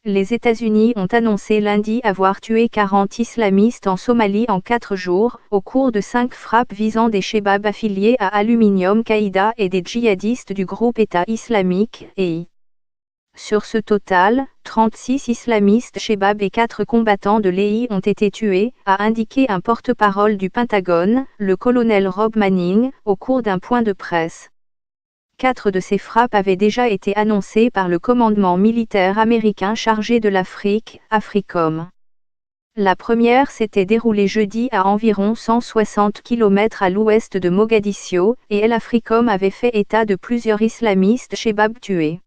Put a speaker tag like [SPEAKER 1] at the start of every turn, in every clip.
[SPEAKER 1] Les États-Unis ont annoncé lundi avoir tué 40 islamistes en Somalie en 4 jours, au cours de 5 frappes visant des chebabs affiliés à Aluminium Qaïda et des djihadistes du groupe État islamique, EI. Sur ce total, 36 islamistes chebabs et 4 combattants de l'EI ont été tués, a indiqué un porte-parole du Pentagone, le colonel Rob Manning, au cours d'un point de presse. 4 de ces frappes avaient déjà été annoncées par le commandement militaire américain chargé de l'Afrique, AFRICOM. La première s'était déroulée jeudi à environ 160 km à l'ouest de Mogadiscio, et El AFRICOM avait fait état de plusieurs islamistes chebabs tués.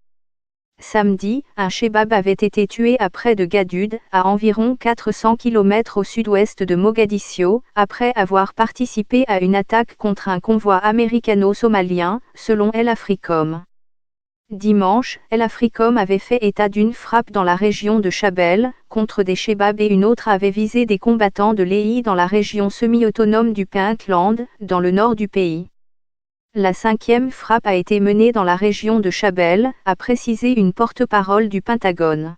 [SPEAKER 1] Samedi, un chebab avait été tué à près de Gadud, à environ 400 km au sud-ouest de Mogadiscio, après avoir participé à une attaque contre un convoi américano-somalien, selon El AFRICOM. Dimanche, El AFRICOM avait fait état d'une frappe dans la région de Shabelle, contre des chebabs, et une autre avait visé des combattants de l'EI dans la région semi-autonome du Puntland, dans le nord du pays. La 5e frappe a été menée dans la région de Shabelle, a précisé une porte-parole du Pentagone.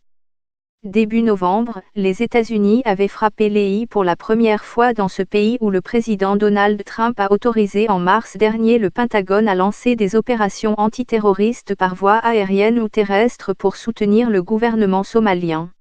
[SPEAKER 1] Début novembre, les États-Unis avaient frappé l'EI pour la première fois dans ce pays où le président Donald Trump a autorisé en mars dernier le Pentagone à lancer des opérations antiterroristes par voie aérienne ou terrestre pour soutenir le gouvernement somalien.